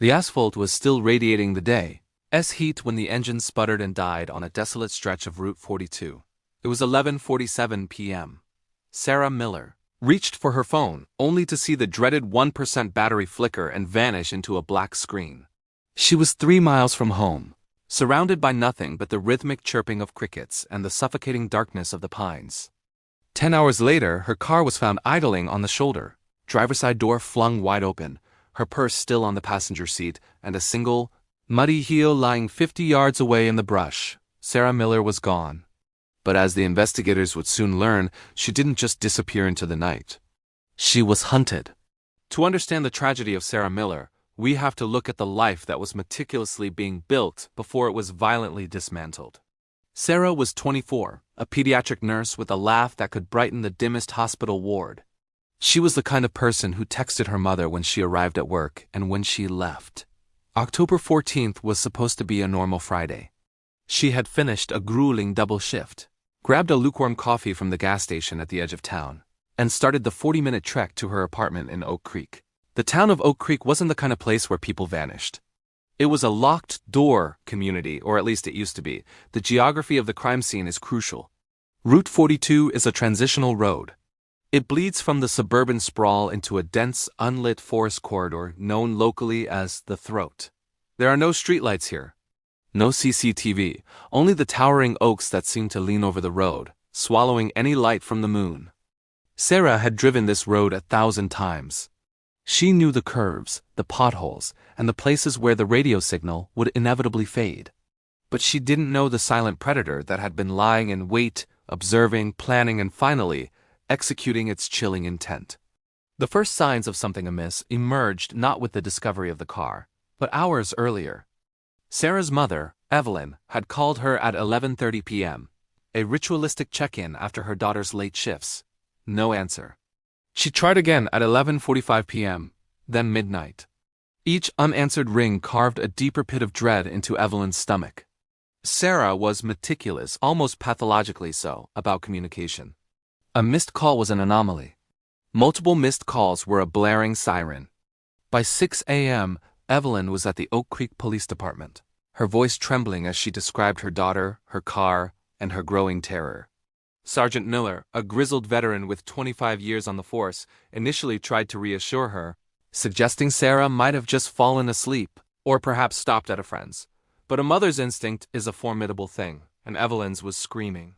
The asphalt was still radiating the day's heat when the engine sputtered and died on a desolate stretch of Route 42. It was 11:47 p.m. Sarah Miller reached for her phone, only to see the dreaded 1% battery flicker and vanish into a black screen. She was 3 miles from home, surrounded by nothing but the rhythmic chirping of crickets and the suffocating darkness of the pines. 10 hours later, her car was found idling on the shoulder, driver's side door flung wide open, her purse still on the passenger seat, and a single, muddy heel lying 50 yards away in the brush. Sarah Miller was gone. But as the investigators would soon learn, she didn't just disappear into the night. She was hunted. To understand the tragedy of Sarah Miller, we have to look at the life that was meticulously being built before it was violently dismantled. Sarah was 24, a pediatric nurse with a laugh that could brighten the dimmest hospital ward. She was the kind of person who texted her mother when she arrived at work and when she left. October 14th was supposed to be a normal Friday. She had finished a grueling double shift, grabbed a lukewarm coffee from the gas station at the edge of town, and started the 40-minute trek to her apartment in Oak Creek. The town of Oak Creek wasn't the kind of place where people vanished. It was a locked-door community, or at least it used to be. The geography of the crime scene is crucial. Route 42 is a transitional road. It bleeds from the suburban sprawl into a dense, unlit forest corridor known locally as the Throat. There are no streetlights here. No CCTV, only the towering oaks that seem to lean over the road, swallowing any light from the moon. Sarah had driven this road 1,000 times. She knew the curves, the potholes, and the places where the radio signal would inevitably fade. But she didn't know the silent predator that had been lying in wait, observing, planning, and finally, executing its chilling intent. The first signs of something amiss emerged not with the discovery of the car, but hours earlier. Sarah's mother, Evelyn, had called her at 11:30 p.m., a ritualistic check-in after her daughter's late shifts. No answer. She tried again at 11:45 p.m., then midnight. Each unanswered ring carved a deeper pit of dread into Evelyn's stomach. Sarah was meticulous, almost pathologically so, about communication. A missed call was an anomaly. Multiple missed calls were a blaring siren. By 6 a.m., Evelyn was at the Oak Creek Police Department, her voice trembling as she described her daughter, her car, and her growing terror. Sergeant Miller, a grizzled veteran with 25 years on the force, initially tried to reassure her, suggesting Sarah might have just fallen asleep, or perhaps stopped at a friend's. But a mother's instinct is a formidable thing, and Evelyn's was screaming.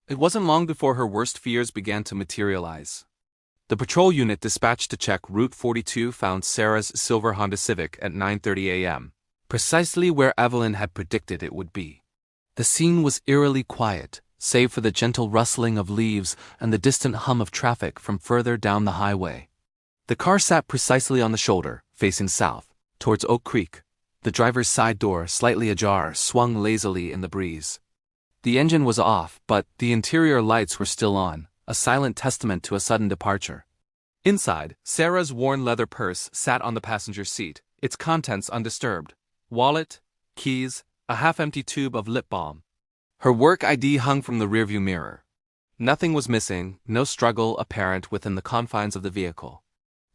It wasn't long before her worst fears began to materialize. The patrol unit dispatched to check Route 42 found Sarah's silver Honda Civic at 9:30 a.m., precisely where Evelyn had predicted it would be. The scene was eerily quiet, save for the gentle rustling of leaves and the distant hum of traffic from further down the highway. The car sat precisely on the shoulder, facing south, towards Oak Creek. The driver's side door, slightly ajar, swung lazily in the breeze. The engine was off, but the interior lights were still on, a silent testament to a sudden departure. Inside, Sarah's worn leather purse sat on the passenger seat, its contents undisturbed. Wallet, keys, a half-empty tube of lip balm. Her work ID hung from the rearview mirror. Nothing was missing, no struggle apparent within the confines of the vehicle.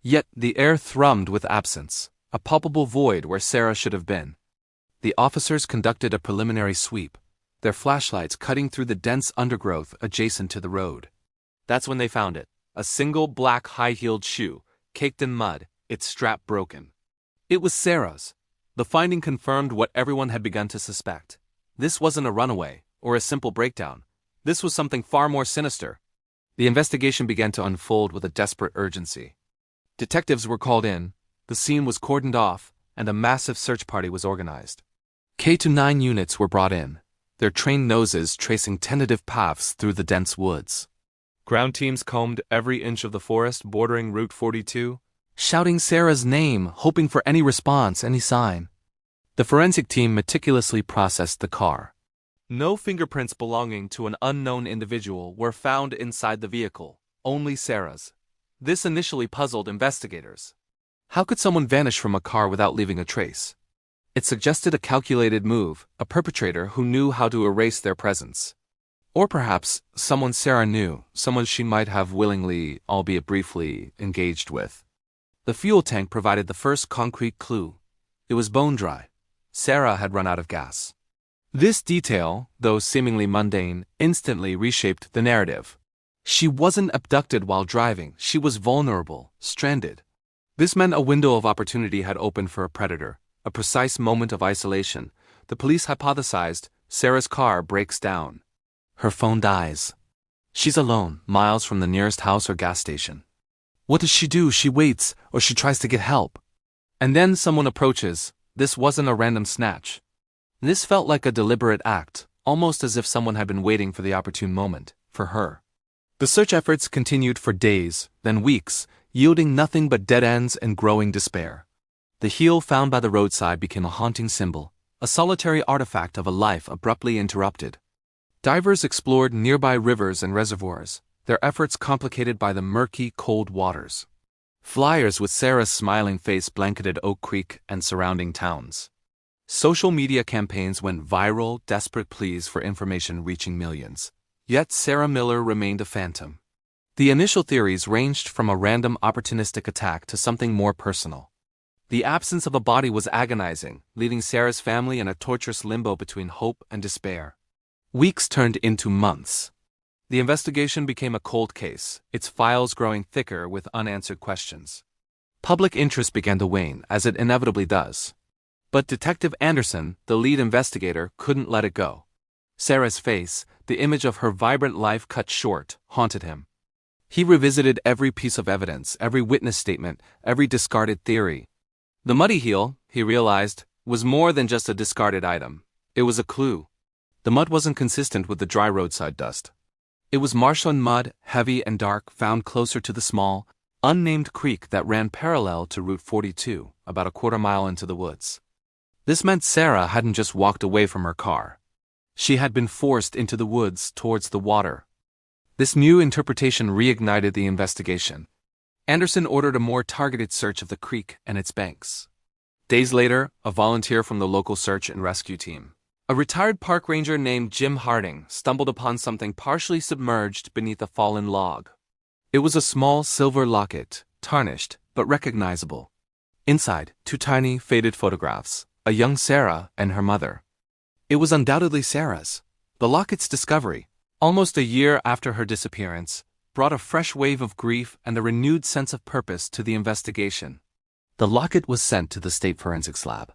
Yet the air thrummed with absence, a palpable void where Sarah should have been. The officers conducted a preliminary sweep, their flashlights cutting through the dense undergrowth adjacent to the road. That's when they found it, a single black high-heeled shoe, caked in mud, its strap broken. It was Sarah's. The finding confirmed what everyone had begun to suspect. This wasn't a runaway, or a simple breakdown. This was something far more sinister. The investigation began to unfold with a desperate urgency. Detectives were called in, the scene was cordoned off, and a massive search party was organized. K-9 units were brought in, their trained noses tracing tentative paths through the dense woods. Ground teams combed every inch of the forest bordering Route 42, shouting Sarah's name, hoping for any response, any sign. The forensic team meticulously processed the car. No fingerprints belonging to an unknown individual were found inside the vehicle, only Sarah's. This initially puzzled investigators. How could someone vanish from a car without leaving a trace? It suggested a calculated move, a perpetrator who knew how to erase their presence. Or perhaps someone Sarah knew, someone she might have willingly, albeit briefly, engaged with. The fuel tank provided the first concrete clue. It was bone dry. Sarah had run out of gas. This detail, though seemingly mundane, instantly reshaped the narrative. She wasn't abducted while driving, she was vulnerable, stranded. This meant a window of opportunity had opened for a predator, a precise moment of isolation. The police hypothesized Sarah's car breaks down. Her phone dies. She's alone, miles from the nearest house or gas station. What does she do? She waits, or she tries to get help. And then someone approaches. This wasn't a random snatch. This felt like a deliberate act, almost as if someone had been waiting for the opportune moment, for her. The search efforts continued for days, then weeks, yielding nothing but dead ends and growing despair. The heel found by the roadside became a haunting symbol, a solitary artifact of a life abruptly interrupted. Divers explored nearby rivers and reservoirs, their efforts complicated by the murky, cold waters. Flyers with Sarah's smiling face blanketed Oak Creek and surrounding towns. Social media campaigns went viral, desperate pleas for information reaching millions. Yet Sarah Miller remained a phantom. The initial theories ranged from a random opportunistic attack to something more personal. The absence of a body was agonizing, leaving Sarah's family in a torturous limbo between hope and despair. Weeks turned into months. The investigation became a cold case, its files growing thicker with unanswered questions. Public interest began to wane, as it inevitably does. But Detective Anderson, the lead investigator, couldn't let it go. Sarah's face, the image of her vibrant life cut short, haunted him. He revisited every piece of evidence, every witness statement, every discarded theory. The muddy heel, he realized, was more than just a discarded item. It was a clue. The mud wasn't consistent with the dry roadside dust. It was marshland mud, heavy and dark, found closer to the small, unnamed creek that ran parallel to Route 42, about a quarter mile into the woods. This meant Sarah hadn't just walked away from her car. She had been forced into the woods towards the water. This new interpretation reignited the investigation. Anderson ordered a more targeted search of the creek and its banks. Days later, a volunteer from the local search and rescue team, a retired park ranger named Jim Harding, stumbled upon something partially submerged beneath a fallen log. It was a small silver locket, tarnished but recognizable. Inside, two tiny, faded photographs, a young Sarah and her mother. It was undoubtedly Sarah's. The locket's discovery, almost a year after her disappearance, brought a fresh wave of grief and a renewed sense of purpose to the investigation. The locket was sent to the state forensics lab.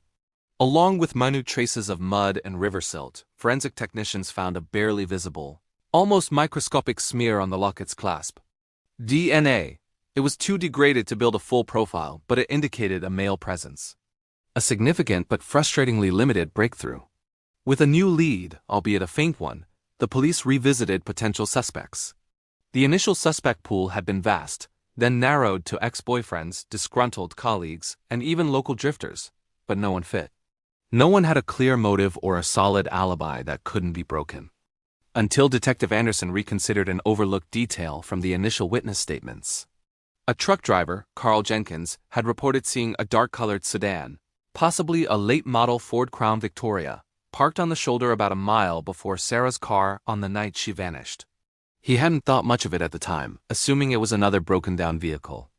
Along with minute traces of mud and river silt, forensic technicians found a barely visible, almost microscopic smear on the locket's clasp. DNA. It was too degraded to build a full profile, but it indicated a male presence. A significant but frustratingly limited breakthrough. With a new lead, albeit a faint one, the police revisited potential suspects. The initial suspect pool had been vast, then narrowed to ex-boyfriends, disgruntled colleagues, and even local drifters, but no one fit. No one had a clear motive or a solid alibi that couldn't be broken. Until Detective Anderson reconsidered an overlooked detail from the initial witness statements. A truck driver, Carl Jenkins, had reported seeing a dark-colored sedan, possibly a late-model Ford Crown Victoria, parked on the shoulder about a mile before Sarah's car on the night she vanished. He hadn't thought much of it at the time, assuming it was another broken-down vehicle.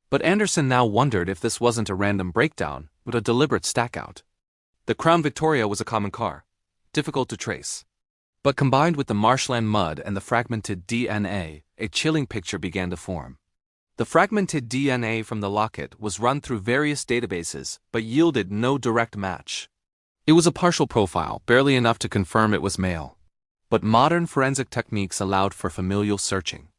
But Anderson now wondered if this wasn't a random breakdown, but a deliberate stackout. The Crown Victoria was a common car, difficult to trace. But combined with the marshland mud and the fragmented DNA, a chilling picture began to form. The fragmented DNA from the locket was run through various databases, but yielded no direct match. It was a partial profile, barely enough to confirm it was male. But modern forensic techniques allowed for familial searching.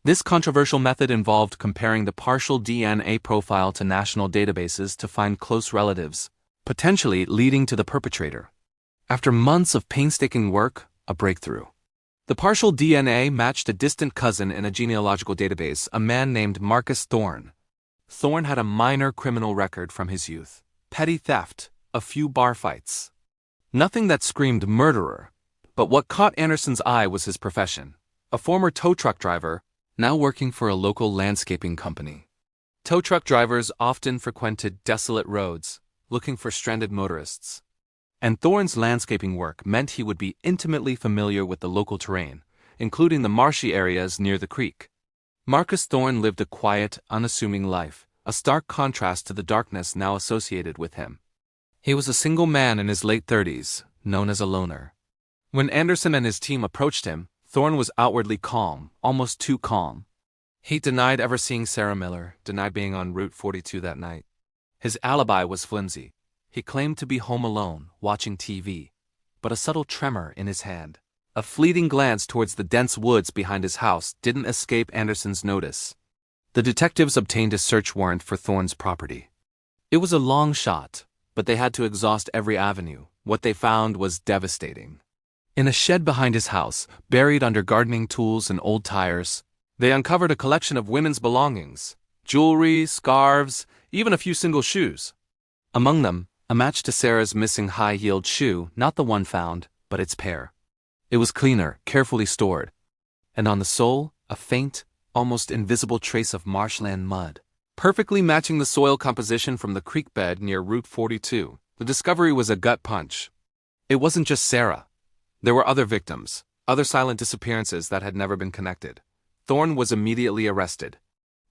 This controversial method involved comparing the partial DNA profile to national databases to find close relatives, potentially leading to the perpetrator. After months of painstaking work, a breakthrough. The partial DNA matched a distant cousin in a genealogical database, a man named Marcus Thorne. Thorne had a minor criminal record from his youth. Petty theft, a few bar fights. Nothing that screamed murderer, but what caught Anderson's eye was his profession. A former tow truck driver, now working for a local landscaping company. Tow truck drivers often frequented desolate roads, looking for stranded motorists. And Thorne's landscaping work meant he would be intimately familiar with the local terrain, including the marshy areas near the creek. Marcus Thorne lived a quiet, unassuming life, a stark contrast to the darkness now associated with him. He was a single man in his late 30s, known as a loner. When Anderson and his team approached him, Thorne was outwardly calm, almost too calm. He denied ever seeing Sarah Miller, denied being on Route 42 that night. His alibi was flimsy. He claimed to be home alone, watching TV, but a subtle tremor in his hand, a fleeting glance towards the dense woods behind his house didn't escape Anderson's notice. The detectives obtained a search warrant for Thorne's property. It was a long shot, but they had to exhaust every avenue. What they found was devastating. In a shed behind his house, buried under gardening tools and old tires, they uncovered a collection of women's belongings, jewelry, scarves, even a few single shoes. Among them, a match to Sarah's missing high-heeled shoe, not the one found, but its pair. It was cleaner, carefully stored, and on the sole, a faint, almost invisible trace of marshland mud, perfectly matching the soil composition from the creek bed near Route 42. The discovery was a gut punch. It wasn't just Sarah. There were other victims, other silent disappearances that had never been connected. Thorne was immediately arrested.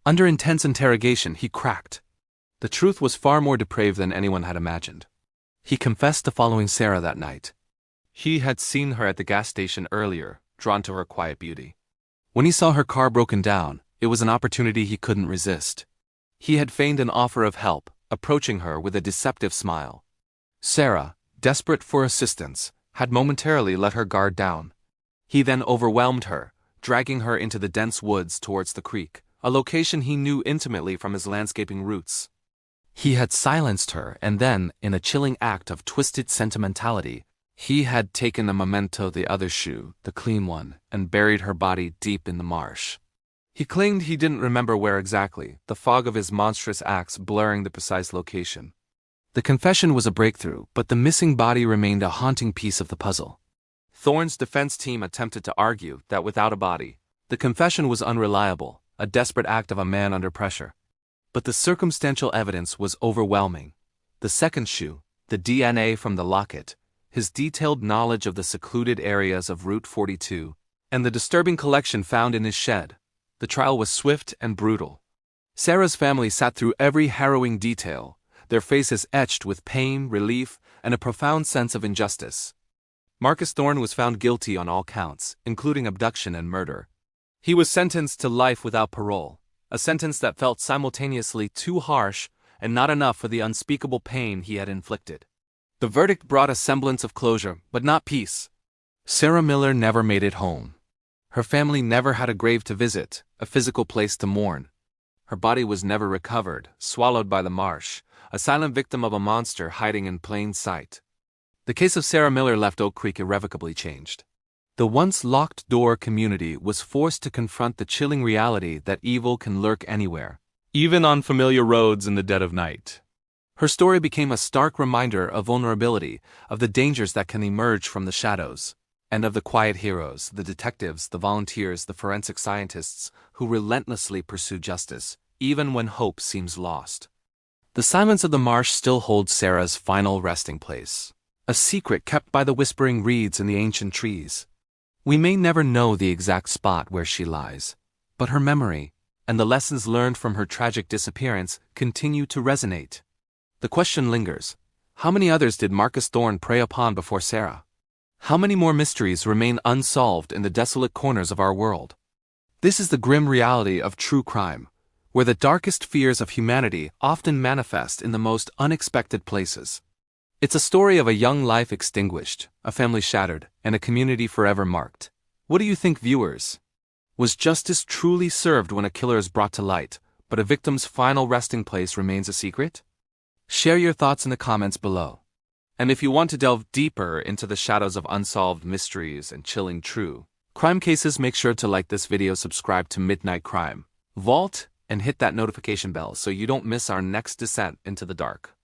Under intense interrogation, he cracked. The truth was far more depraved than anyone had imagined. He confessed to following Sarah that night. He had seen her at the gas station earlier, drawn to her quiet beauty. When he saw her car broken down, it was an opportunity he couldn't resist. He had feigned an offer of help, approaching her with a deceptive smile. Sarah, desperate for assistance, had momentarily let her guard down. He then overwhelmed her, dragging her into the dense woods towards the creek, a location he knew intimately from his landscaping roots. He had silenced her, and then, in a chilling act of twisted sentimentality, he had taken a memento, the other shoe, the clean one, and buried her body deep in the marsh. He claimed he didn't remember where exactly, the fog of his monstrous acts blurring the precise location. The confession was a breakthrough, but the missing body remained a haunting piece of the puzzle. Thorne's defense team attempted to argue that without a body, the confession was unreliable, a desperate act of a man under pressure. But the circumstantial evidence was overwhelming. The second shoe, the DNA from the locket, his detailed knowledge of the secluded areas of Route 42, and the disturbing collection found in his shed. The trial was swift and brutal. Sarah's family sat through every harrowing detail, their faces etched with pain, relief, and a profound sense of injustice. Marcus Thorne was found guilty on all counts, including abduction and murder. He was sentenced to life without parole, a sentence that felt simultaneously too harsh and not enough for the unspeakable pain he had inflicted. The verdict brought a semblance of closure, but not peace. Sarah Miller never made it home. Her family never had a grave to visit, a physical place to mourn. Her body was never recovered, swallowed by the marsh, a silent victim of a monster hiding in plain sight. The case of Sarah Miller left Oak Creek irrevocably changed. The once locked-door community was forced to confront the chilling reality that evil can lurk anywhere, even on familiar roads in the dead of night. Her story became a stark reminder of vulnerability, of the dangers that can emerge from the shadows, and of the quiet heroes, the detectives, the volunteers, the forensic scientists, who relentlessly pursue justice, even when hope seems lost. The silence of the marsh still holds Sarah's final resting place, a secret kept by the whispering reeds and the ancient trees. We may never know the exact spot where she lies, but her memory, and the lessons learned from her tragic disappearance, continue to resonate. The question lingers: how many others did Marcus Thorne prey upon before Sarah? How many more mysteries remain unsolved in the desolate corners of our world? This is the grim reality of true crime, where the darkest fears of humanity often manifest in the most unexpected places. It's a story of a young life extinguished, a family shattered, and a community forever marked. What do you think, viewers? Was justice truly served when a killer is brought to light, but a victim's final resting place remains a secret? Share your thoughts in the comments below. And if you want to delve deeper into the shadows of unsolved mysteries and chilling true crime cases, make sure to like this video, subscribe to Midnight Crime Vault, and hit that notification bell so you don't miss our next descent into the dark.